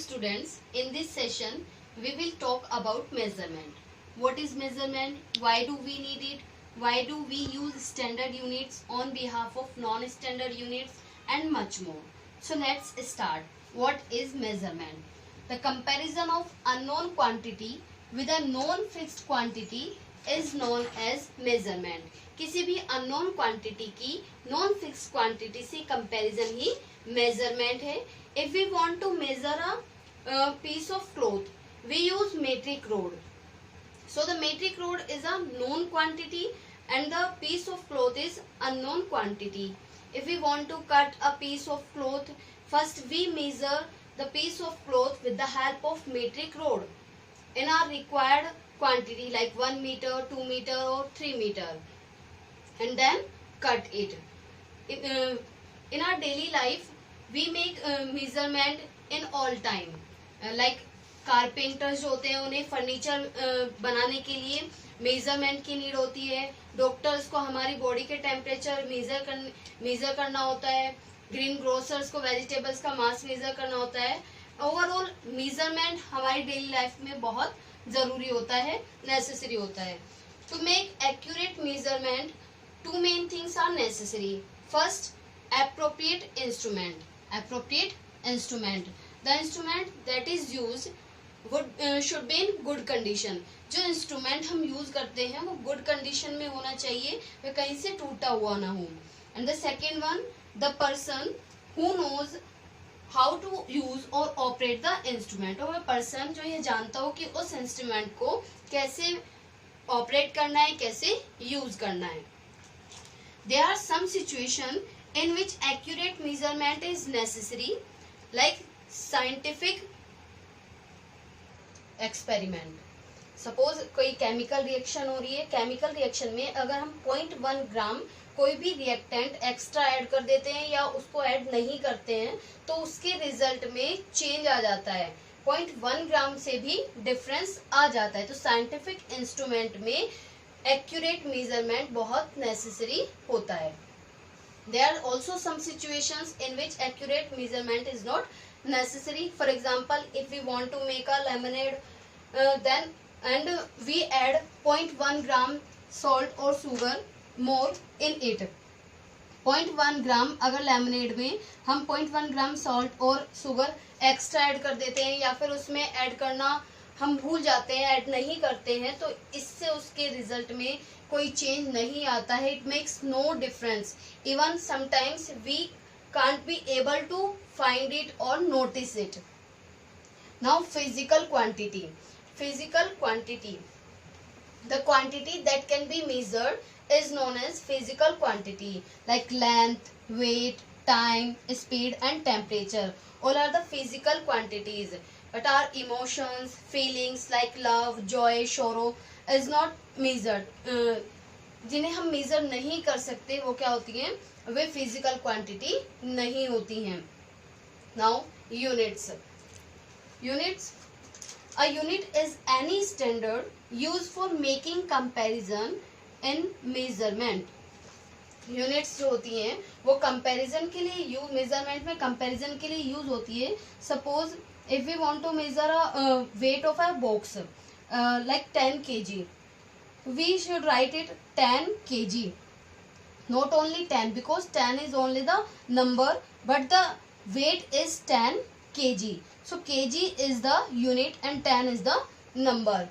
students, in this session we will talk about measurement. What is measurement? Why do we need it? Why do we use standard units on behalf of non-standard units, and much more. So let's start. What is measurement? The comparison of unknown quantity with a known fixed quantity is known as measurement. किसी भी unknown quantity की non fixed quantity से comparison ही measurement है. If we want to measure a piece of cloth, we use metric rod. So the metric rod is a known quantity and the piece of cloth is unknown quantity. If we want to cut a piece of cloth, first we measure the piece of cloth with the help of metric rod in our required quantity like 1 meter, 2 meter or 3 meter, and then cut it. In our daily life, we make measurement in all time. Like carpenters जो होते हैं उन्हें furniture बनाने के लिए measurement की need होती है. डॉक्टर्स को हमारी बॉडी के टेम्परेचर मेजर करना होता है. ग्रीन ग्रोसर्स को वेजिटेबल्स का मास मेजर करना होता है. ओवरऑल मेजरमेंट हमारी डेली लाइफ में बहुत जरूरी होता है, नेसेसरी होता है. To make accurate measurement, two main things are necessary. First, appropriate instrument. The instrument that is used should be in good condition. जो इंस्ट्रूमेंट हम यूज करते हैं वो गुड कंडीशन में होना चाहिए, वह कहीं से टूटा हुआ ना हो. And the second one, the person who knows how to use और ऑपरेट द इंस्ट्रूमेंट. और वह पर्सन जो ये जानता हो कि उस इंस्ट्रूमेंट को कैसे ऑपरेट करना है, कैसे यूज करना है. There are some situation in which accurate measurement is necessary, like scientific experiment. Suppose कोई केमिकल रिएक्शन हो रही है. केमिकल रिएक्शन में अगर हम 0.1 ग्राम कोई भी रिएक्टेंट एक्स्ट्रा ऐड कर देते हैं या उसको ऐड नहीं करते हैं तो उसके रिजल्ट में चेंज आ जाता है. 0.1 ग्राम से भी डिफरेंस आ जाता है. तो साइंटिफिक इंस्ट्रूमेंट में एक्यूरेट मेजरमेंट बहुत नेसेसरी होता है. There are also some situations in which accurate measurement is not necessary. For example, if we want to make a lemonade, then we add 0.1 gram salt or sugar more in it. 0.1 ग्राम अगर lemonade में हम 0.1 ग्राम salt और sugar extra add कर देते हैं या फिर उसमें ऐड करना हम भूल जाते हैं, ऐड नहीं करते हैं, तो इससे उसके रिजल्ट में कोई चेंज नहीं आता है. It makes no difference. Even sometimes we can't be able to find it और notice it. Now physical quantity. The quantity that can be measured is known as physical quantity, like length, weight, time, speed and temperature. All are the physical quantities. But our emotions, feelings like love, joy, sorrow is not measured. जिन्हें हम major नहीं कर सकते वो क्या होती हैं? वे physical quantity नहीं होती हैं. Now units. A unit is any standard used for making comparison in measurement. Units जो होती हैं वो कंपैरिजन के लिए मेजरमेंट में कंपैरिजन के लिए यूज होती है. Suppose if we want to measure a weight of a box like 10 kg, we should write it 10 kg. Not only 10, because 10 is only the number, but the weight is 10 kg. So kg is the unit and 10 is the number.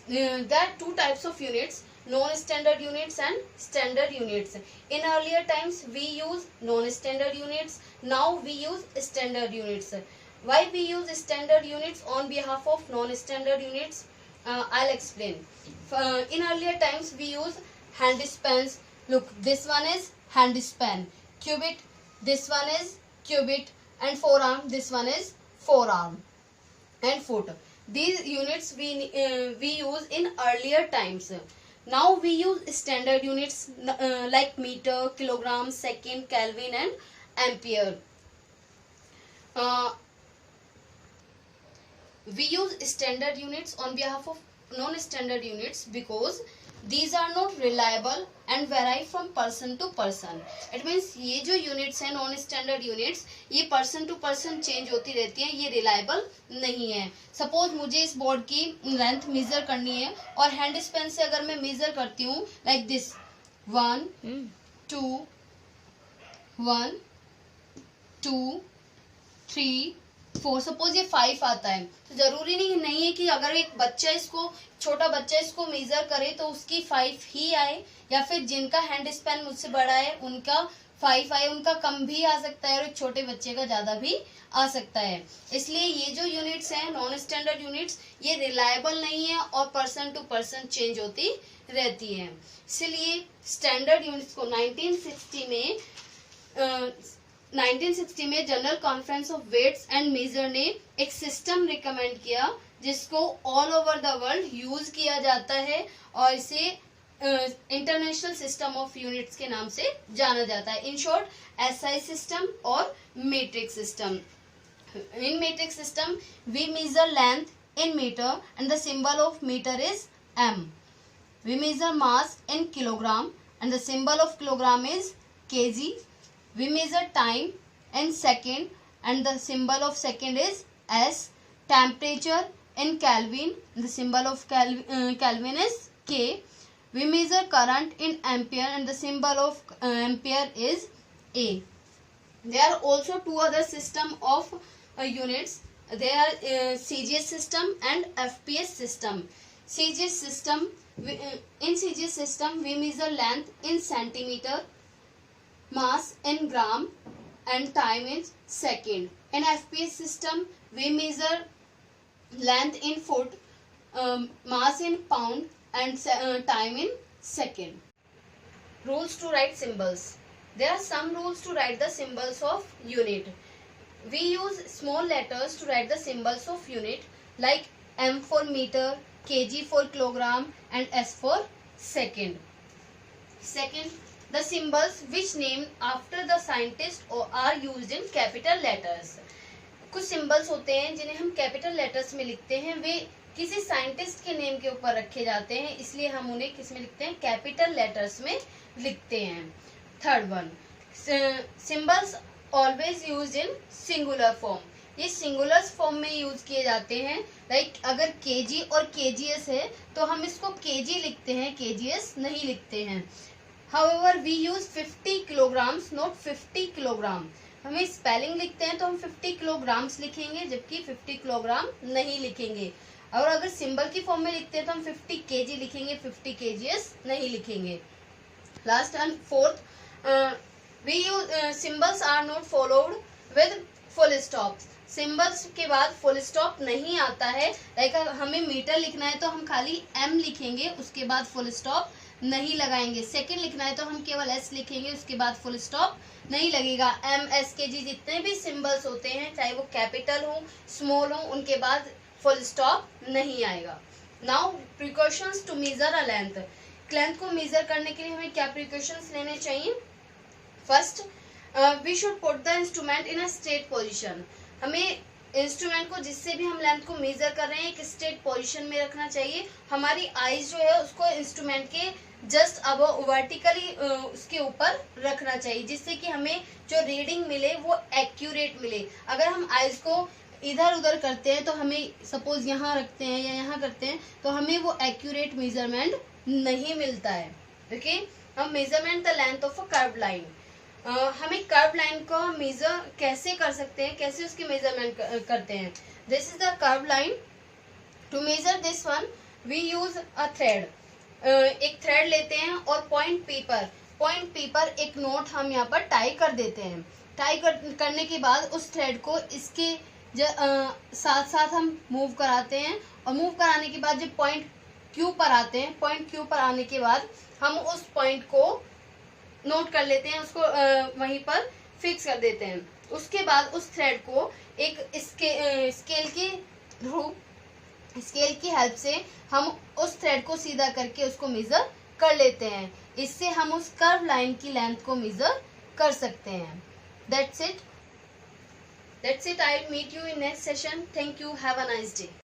There are two types of units, non-standard units and standard units. In earlier times we use non-standard units. Now we use standard units. Why we use standard units on behalf of non-standard units? I'll explain. In earlier times we use hand spans. Look, this one is hand span. Cubit, this one is cubit, and forearm, this one is forearm, and foot. These units we use in earlier times. Now we use standard units like meter, kilogram, second, Kelvin and ampere. We use standard units on behalf of non-standard units because These are not reliable and vary from person to person. It means ये जो units हैं non standard units, ये person to person change होती रहती हैं, ये reliable नहीं है. सपोज मुझे इस बोर्ड की लेंथ मेजर करनी है और हैंड स्पेन से अगर मैं मेजर करती हूँ लाइक दिस 1 2 1 2 3 4, सपोज ये 5 आता है, तो जरूरी नहीं है कि अगर एक बच्चा इसको छोटा बच्चा इसको मेजर करे तो उसकी 5 ही आए, या फिर जिनका हैंड स्पैन मुझसे बड़ा है उनका 5 आए, उनका कम भी आ सकता है और एक छोटे बच्चे का ज्यादा भी आ सकता है. इसलिए ये जो यूनिट्स हैं नॉन स्टैंडर्ड यूनिट्स, ये रिलायबल नहीं है और पर्सन टू पर्सन चेंज होती रहती है. इसलिए स्टैंडर्ड यूनिट्स को 1960 में general conference of weights and measure ने एक सिस्टम रिकमेंड किया जिसको all over the world use किया जाता है और इसे इंटरनेशनल सिस्टम ऑफ यूनिट्स के नाम से जाना जाता है. इन शॉर्ट एसआई सिस्टम और metric system. In metric system we measure length in metre and the symbol of metre is m. We measure mass in kilogram and the symbol of kilogram is kg. We measure time in second and the symbol of second is s. Temperature in Kelvin, the symbol of Kelvin is k. We measure current in ampere and the symbol of ampere is a. There are also two other system of units. There are CGS system and FPS system. CGS system, in CGS system we measure length in centimeter, mass in gram and time in second. In FPS system we measure length in foot, mass in pound and time in second. Rules to write symbols. There are some rules to write the symbols of unit. We use small letters to write the symbols of unit like m for meter, kg for kilogram and s for second. Second, the symbols which named after the scientist are used in capital letters. कुछ symbols होते हैं जिन्हें हम capital letters में लिखते हैं, वे किसी scientist के नेम के ऊपर रखे जाते हैं, इसलिए हम उन्हें किस में लिखते हैं, कैपिटल लेटर्स में लिखते हैं. Third one, symbols always used in singular form. ये सिंगुलर फॉर्म में यूज किए जाते हैं. लाइक अगर केजी और केजीएस है तो हम इसको केजी लिखते हैं, केजीएस नहीं लिखते हैं. However, we use 50 kilograms, not 50 kilogram. हमें स्पेलिंग लिखते हैं तो हम 50 किलोग्राम्स लिखेंगे जबकि 50 किलोग्राम नहीं लिखेंगे. और अगर सिंबल की फॉर्म में लिखते हैं तो हम 50 केजी लिखेंगे, 50 केजीएस नहीं लिखेंगे. Last and fourth, we use symbols are not followed with full stop. Symbols के बाद फुल स्टॉप नहीं आता है. लाइक हमें मीटर लिखना है तो हम खाली m लिखेंगे, उसके बाद फुल स्टॉप नहीं लगाएंगे. सेकंड लिखना है तो हम केवल s लिखेंगे, उसके बाद फुल स्टॉप नहीं लगेगा. m s k g जितने भी सिंबल्स होते हैं चाहे वो कैपिटल हो स्मॉल हो, उनके बाद फुल स्टॉप नहीं आएगा. Now precautions to measure a length. Length को मेजर करने के लिए हमें क्या प्रिकॉशंस लेने चाहिए. First, we should put the instrument in a straight position. हमें इंस्ट्रूमेंट को जिससे भी हम लेंथ को मेजर कर रहे हैं एक स्ट्रेट पोजीशन में रखना चाहिए. हमारी आईज जो है उसको इंस्ट्रूमेंट के जस्ट अब वर्टिकली उसके ऊपर रखना चाहिए जिससे कि हमें जो रीडिंग मिले वो एक्यूरेट मिले. अगर हम आईज को इधर उधर करते हैं तो हमें सपोज यहाँ रखते हैं या यहाँ करते हैं तो हमें वो एक्यूरेट मेजरमेंट नहीं मिलता है. ओके, हम measurement the length of a curve line. हमें कर्व लाइन को मेजर कैसे कर सकते हैं, कैसे उसकी मेजरमेंट करते हैं. This is the curve line. To measure this one we use a thread. एक थ्रेड लेते हैं और पॉइंट पेपर एक नोट हम यहाँ पर टाई कर देते हैं. टाई करने के बाद उस थ्रेड को इसके साथ साथ हम मूव कराते हैं और मूव कराने के बाद जब पॉइंट क्यू पर आते हैं, पॉइंट क्यू पर आने के बाद हम उस पॉइंट को नोट कर लेते हैं, उसको वहीं पर फिक्स कर देते हैं. उसके बाद उस थ्रेड को एक स्केल की हेल्प से हम उस थ्रेड को सीधा करके उसको मेजर कर लेते हैं. इससे हम उस कर्व लाइन की लेंथ को मेजर कर सकते हैं. That's it. I will meet you in next session. Thank you. Have a nice day.